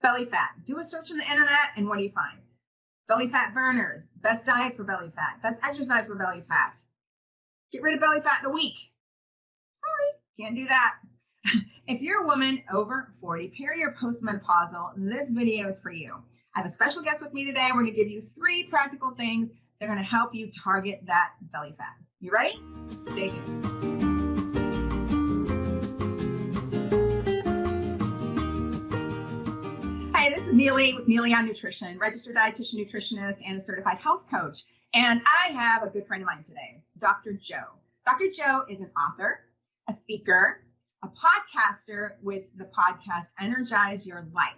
Belly fat. Do a search on the internet, and what do you find? Belly fat burners, best diet for belly fat, best exercise for belly fat. Get rid of belly fat in a week. Sorry, can't do that. If you're a woman over 40, peri or postmenopausal, this video is for you. I have a special guest with me today. We're going to give you 3 practical things that are going to help you target that belly fat. You ready? Stay tuned. Hi, this is Neely with Neely on Nutrition, registered dietitian, nutritionist, and a certified health coach. And I have a good friend of mine today, Dr. Joe. Dr. Joe is an author, a speaker, a podcaster with the podcast Energize Your Life.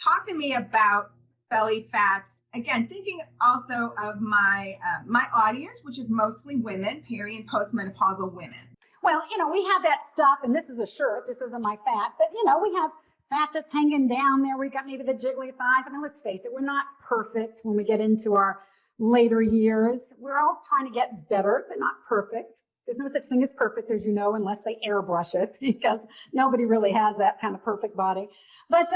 Talk to me about belly fat. Again, thinking also of my audience, which is mostly women, peri and postmenopausal women. Well, we have that stuff, and this is a shirt. This isn't my fat, but we have fat that's hanging down there. We've got maybe the jiggly thighs. I mean, let's face it, we're not perfect when we get into our later years. We're all trying to get better, but not perfect. There's no such thing as perfect, as you know, unless they airbrush it, because nobody really has that kind of perfect body. But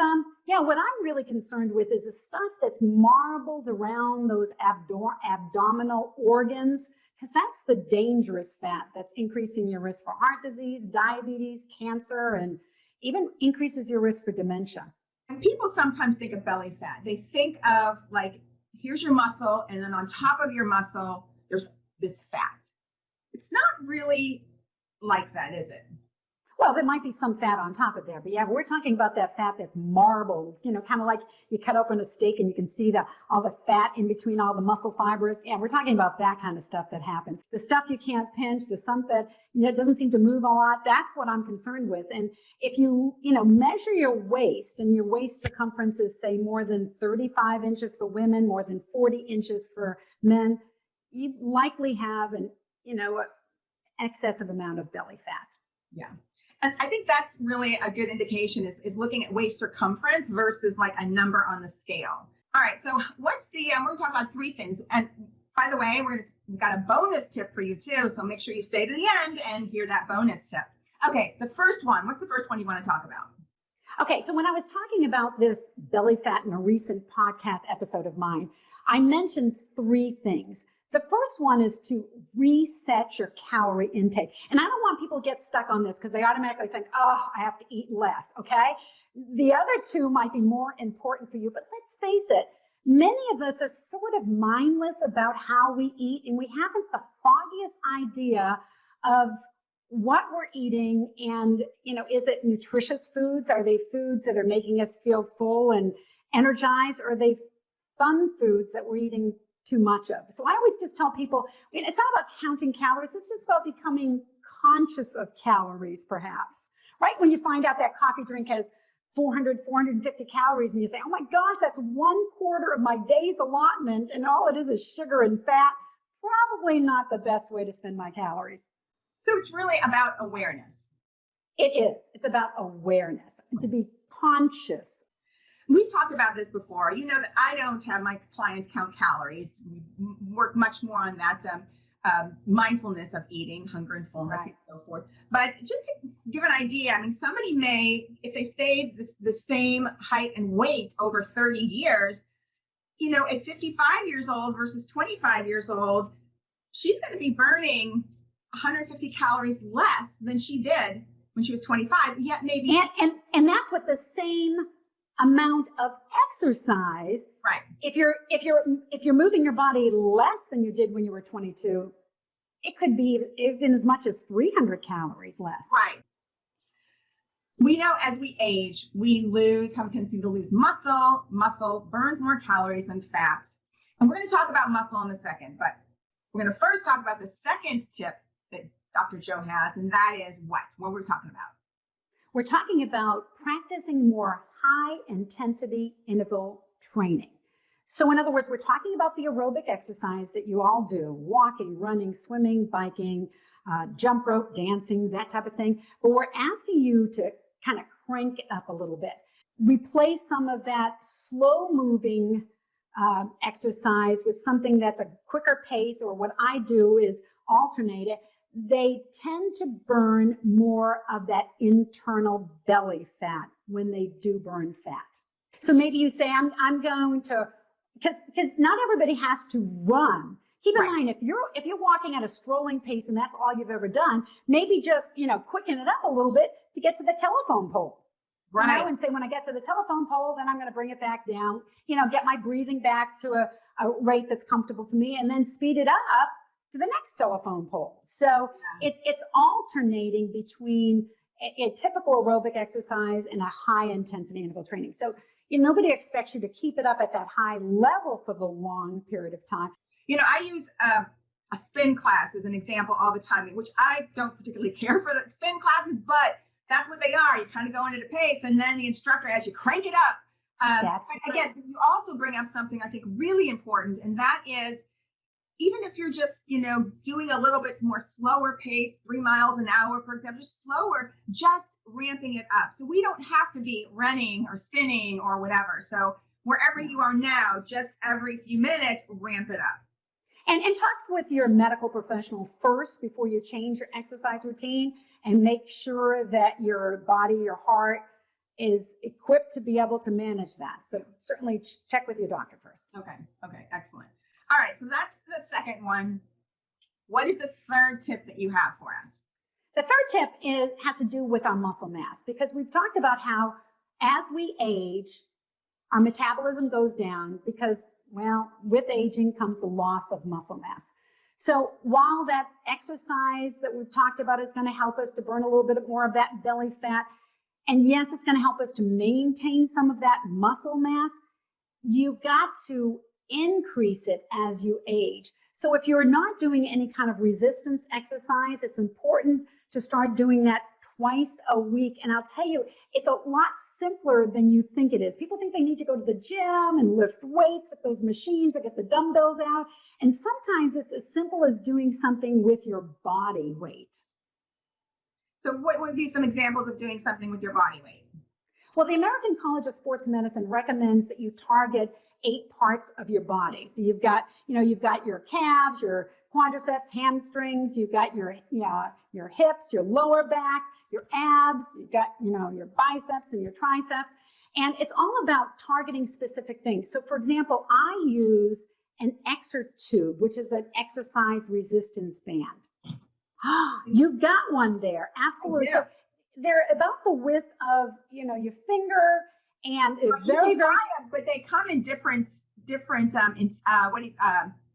yeah, what I'm really concerned with is the stuff that's marbled around those abdominal organs, because that's the dangerous fat that's increasing your risk for heart disease, diabetes, cancer, and even increases your risk for dementia. And people sometimes think of belly fat. They think of like, here's your muscle, and then on top of your muscle, there's this fat. It's not really like that, is it? Well, there might be some fat on top of there, but yeah, we're talking about that fat that's marbled, kind of like you cut open a steak and you can see all the fat in between all the muscle fibers. Yeah, we're talking about that kind of stuff that happens. The stuff you can't pinch, the stuff that doesn't seem to move a lot, that's what I'm concerned with. And if you, measure your waist, and your waist circumference is, say, more than 35 inches for women, more than 40 inches for men, you likely have an excessive amount of belly fat. Yeah. And I think that's really a good indication is looking at waist circumference versus like a number on the scale. All right. So what's we're going to talk about 3 things. And by the way, we've got a bonus tip for you too. So make sure you stay to the end and hear that bonus tip. Okay. The first one, what's the first one you want to talk about? Okay. So when I was talking about this belly fat in a recent podcast episode of mine, I mentioned 3 things. The first one is to reset your calorie intake. And I don't want people to get stuck on this because they automatically think, oh, I have to eat less, okay? The other 2 might be more important for you, but let's face it, many of us are sort of mindless about how we eat, and we haven't the foggiest idea of what we're eating and, is it nutritious foods? Are they foods that are making us feel full and energized? Or are they fun foods that we're eating too much of? So I always just tell people, it's not about counting calories. It's just about becoming conscious of calories, perhaps, right? When you find out that coffee drink has 400, 450 calories, and you say, oh my gosh, that's 1/4 of my day's allotment, and all it is sugar and fat, probably not the best way to spend my calories. So it's really about awareness. It is. It's about awareness, to be conscious. We've talked about this before. You know that I don't have my clients count calories. We work much more on that mindfulness of eating, hunger and fullness, right, and so forth. But just to give an idea, I mean, somebody may, if they stayed the same height and weight over 30 years, at 55 years old versus 25 years old, she's going to be burning 150 calories less than she did when she was 25. Yet maybe, and that's what the same amount of exercise, right? If you're moving your body less than you did when you were 22, it could be even as much as 300 calories less. Right. We know as we age, we have a tendency to lose muscle. Muscle burns more calories than fat. And we're going to talk about muscle in a second, but we're going to first talk about the second tip that Dr. Joe has, and that is what we're talking about. We're talking about practicing more high-intensity interval training. So in other words, we're talking about the aerobic exercise that you all do, walking, running, swimming, biking, jump rope, dancing, that type of thing. But we're asking you to kind of crank it up a little bit. Replace some of that slow-moving exercise with something that's a quicker pace, or what I do is alternate it. They tend to burn more of that internal belly fat when they do burn fat. So maybe you say, I'm going to, because not everybody has to run. Keep in mind, if you're walking at a strolling pace and that's all you've ever done, maybe just, quicken it up a little bit to get to the telephone pole. Right. And say, when I get to the telephone pole, then I'm going to bring it back down, get my breathing back to a rate that's comfortable for me, and then speed it up to the next telephone pole. So it's alternating between a typical aerobic exercise and a high intensity interval training. So nobody expects you to keep it up at that high level for the long period of time. I use a spin class as an example all the time, which I don't particularly care for the spin classes, but that's what they are. You kind of go into the pace, and then the instructor, as you crank it up. Again, you also bring up something I think really important, and that is, even if you're just, doing a little bit more slower pace, 3 miles an hour, for example, just slower, just ramping it up. So we don't have to be running or spinning or whatever. So wherever you are now, just every few minutes, ramp it up. And talk with your medical professional first before you change your exercise routine, and make sure that your body, your heart is equipped to be able to manage that. So certainly check with your doctor first. Okay, excellent. All right, so that's the second one. What is the third tip that you have for us? The third tip has to do with our muscle mass, because we've talked about how as we age, our metabolism goes down because, with aging comes the loss of muscle mass. So while that exercise that we've talked about is going to help us to burn a little bit more of that belly fat, and yes, it's going to help us to maintain some of that muscle mass, you've got to increase it as you age. So if you're not doing any kind of resistance exercise, it's important to start doing that twice a week. And I'll tell you, it's a lot simpler than you think it is. People think they need to go to the gym and lift weights with those machines or get the dumbbells out. And sometimes it's as simple as doing something with your body weight. So what would be some examples of doing something with your body weight? Well, the American College of Sports Medicine recommends that you target 8 parts of your body. So you've got your calves, your quadriceps, hamstrings, you've got your hips, your lower back, your abs, you've got, your biceps and your triceps. And it's all about targeting specific things. So for example, I use an exertube, which is an exercise resistance band. You've got one there. Absolutely. So they're about the width of, your finger, and very, but they come in different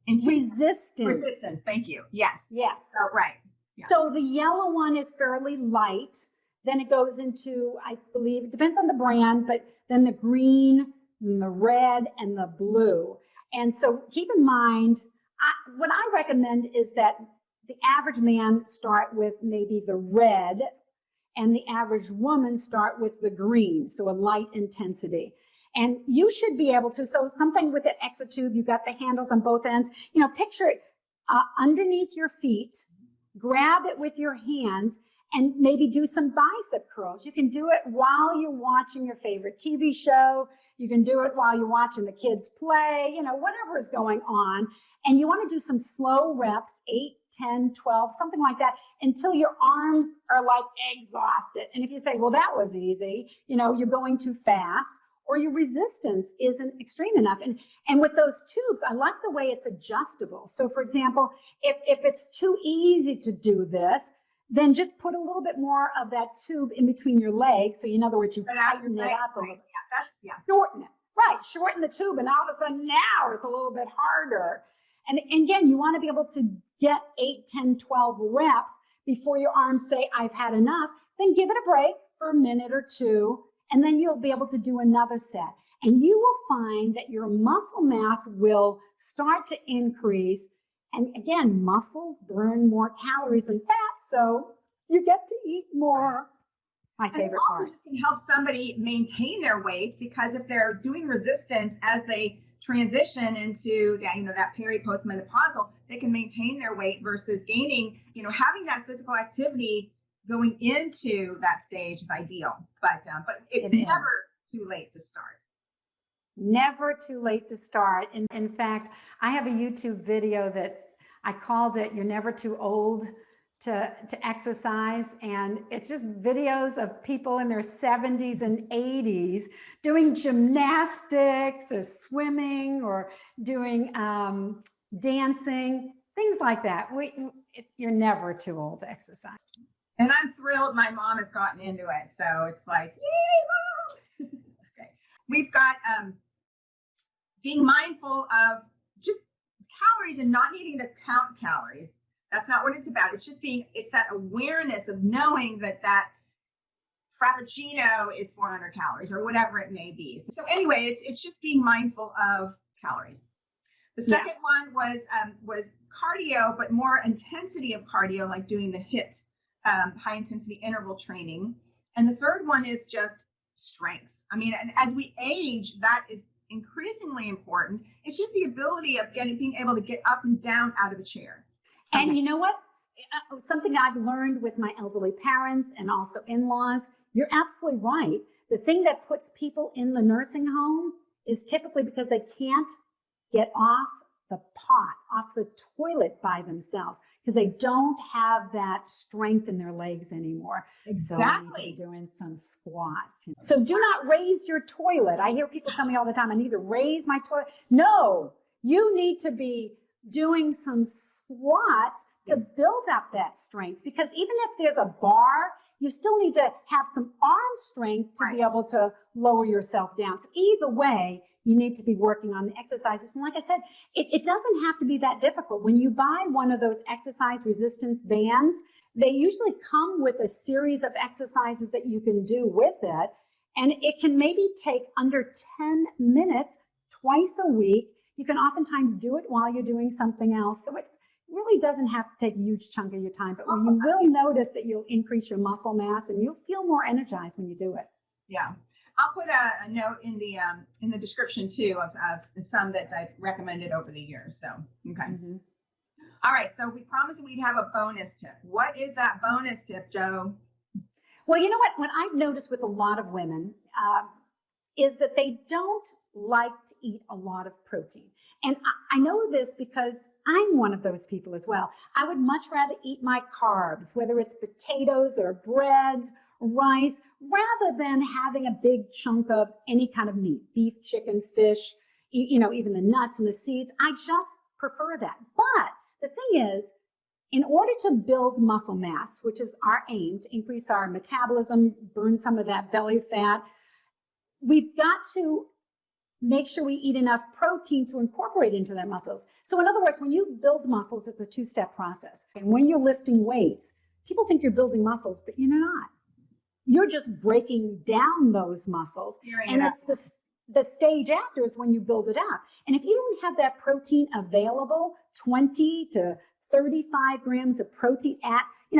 resistance. Thank you. Yes. So right. Yeah. So the yellow one is fairly light. Then it goes into, I believe, it depends on the brand, but then the green, and the red, and the blue. And so keep in mind, what I recommend is that the average man start with maybe the red, and the average woman start with the green, so a light intensity. And you should be able to, so something with an exertube, you've got the handles on both ends, picture it underneath your feet, grab it with your hands, and maybe do some bicep curls. You can do it while you're watching your favorite TV show. You can do it while you're watching the kids play, whatever is going on. And you want to do some slow reps, 8, 10, 12, something like that, until your arms are like exhausted. And if you say, well, that was easy, you're going too fast, or your resistance isn't extreme enough. And with those tubes, I like the way it's adjustable. So for example, if it's too easy to do this, then just put a little bit more of that tube in between your legs. So in other words, you tighten it up a little. Shorten it. Right, shorten the tube, and all of a sudden now it's a little bit harder. And again, you want to be able to get 8, 10, 12 reps before your arms say, I've had enough. Then give it a break for a minute or two, and then you'll be able to do another set. And you will find that your muscle mass will start to increase. And again, muscles burn more calories than fat, so you get to eat more. My favorite part. It also can help somebody maintain their weight, because if they're doing resistance as they transition into that peri post-menopausal, they can maintain their weight versus gaining, having that physical activity going into that stage is ideal. But it's never too late to start. Never too late to start. And in fact, I have a YouTube video that I called it, You're Never Too Old to exercise, and it's just videos of people in their 70s and 80s doing gymnastics or swimming or doing dancing, things like that. You're never too old to exercise. And I'm thrilled my mom has gotten into it. So it's like, yay, mom. Okay. We've got being mindful of just calories and not needing to count calories. That's not what it's about. It's that awareness of knowing that Frappuccino is 400 calories or whatever it may be. So anyway, it's just being mindful of calories. The second one was cardio, but more intensity of cardio, like doing the HIIT, high intensity interval training. And the third one is just strength. I mean, and as we age, that is increasingly important. It's just the ability of being able to get up and down out of a chair. And you know what? Something I've learned with my elderly parents and also in-laws, you're absolutely right. The thing that puts people in the nursing home is typically because they can't get off the pot, off the toilet by themselves, because they don't have that strength in their legs anymore. Exactly. So we need to be doing some squats. So do not raise your toilet. I hear people tell me all the time, I need to raise my toilet. No, you need to be doing some squats to build up that strength, because even if there's a bar, you still need to have some arm strength to be able to lower yourself down. So either way, you need to be working on the exercises. And like I said, it doesn't have to be that difficult. When you buy one of those exercise resistance bands, they usually come with a series of exercises that you can do with it. And it can maybe take under 10 minutes twice a week. You can oftentimes do it while you're doing something else. So it really doesn't have to take a huge chunk of your time, but you will notice that you'll increase your muscle mass and you'll feel more energized when you do it. Yeah. I'll put a note in the description too of some that I've recommended over the years. So, okay. Mm-hmm. All right. So we promised we'd have a bonus tip. What is that bonus tip, Jo? Well, you know what I've noticed with a lot of women is that they don't like to eat a lot of protein. And I know this because I'm one of those people as well. I would much rather eat my carbs, whether it's potatoes or breads, rice, rather than having a big chunk of any kind of meat, beef, chicken, fish, even the nuts and the seeds. I just prefer that. But the thing is, in order to build muscle mass, which is our aim, to increase our metabolism, burn some of that belly fat, we've got to make sure we eat enough protein to incorporate into that muscles. So in other words, when you build muscles, it's a two-step process. And when you're lifting weights, people think you're building muscles, but you're not. You're just breaking down those muscles. And it's the stage after is when you build it up. And if you don't have that protein available, 20 to 35 grams of protein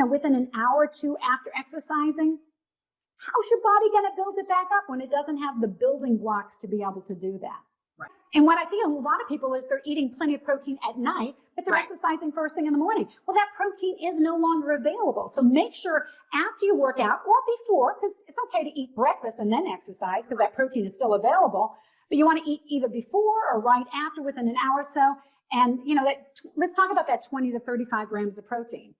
within an hour or two after exercising, how's your body going to build it back up when it doesn't have the building blocks to be able to do that? Right. And what I see a lot of people is they're eating plenty of protein at night, but they're exercising first thing in the morning. Well, that protein is no longer available. So make sure after you work out or before, because it's okay to eat breakfast and then exercise because that protein is still available, but you want to eat either before or right after within an hour or so. And, let's talk about that 20 to 35 grams of protein.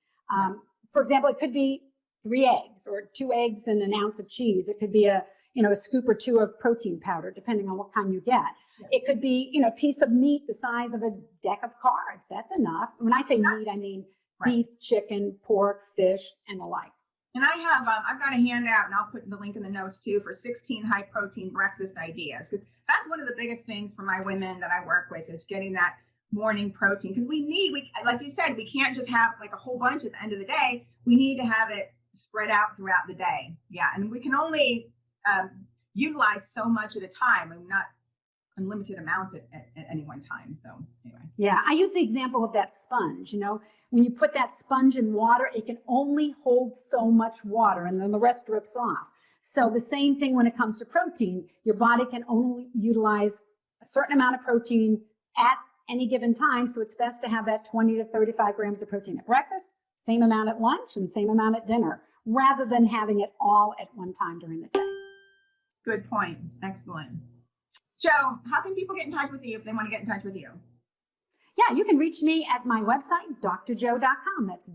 For example, it could be 3 eggs or 2 eggs and an ounce of cheese. It could be a scoop or 2 of protein powder, depending on what kind you get. It could be, a piece of meat the size of a deck of cards. That's enough. When I say meat, I mean beef, chicken, pork, fish, and the like. And I've got a handout, and I'll put the link in the notes too, for 16 high protein breakfast ideas, because that's one of the biggest things for my women that I work with is getting that morning protein. Because like you said, we can't just have like a whole bunch at the end of the day. We need to have it spread out throughout the day. Yeah. And we can only utilize so much at a time, and not unlimited amounts at any one time. So anyway. Yeah. I use the example of that sponge. When you put that sponge in water, it can only hold so much water, and then the rest drips off. So the same thing when it comes to protein, your body can only utilize a certain amount of protein at any given time. So it's best to have that 20 to 35 grams of protein at breakfast, same amount at lunch, and same amount at dinner, rather than having it all at one time during the day. Good point. Excellent. Jo, how can people get in touch with you if they want to get in touch with you? Yeah, you can reach me at my website, drjo.com. That's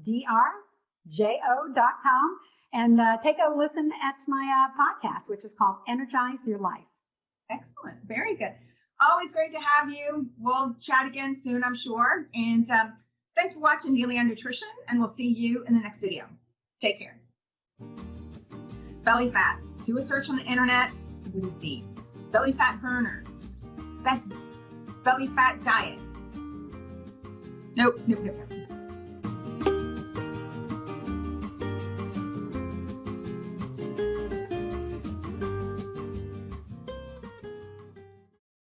jo.com, and take a listen at my podcast, which is called Energize Your Life. Excellent. Very good. Always great to have you. We'll chat again soon, I'm sure. And thanks for watching Daily on Nutrition, and we'll see you in the next video. Take care. Belly fat. Do a search on the internet. What do you see? Belly fat burner. Best belly fat diet. Nope.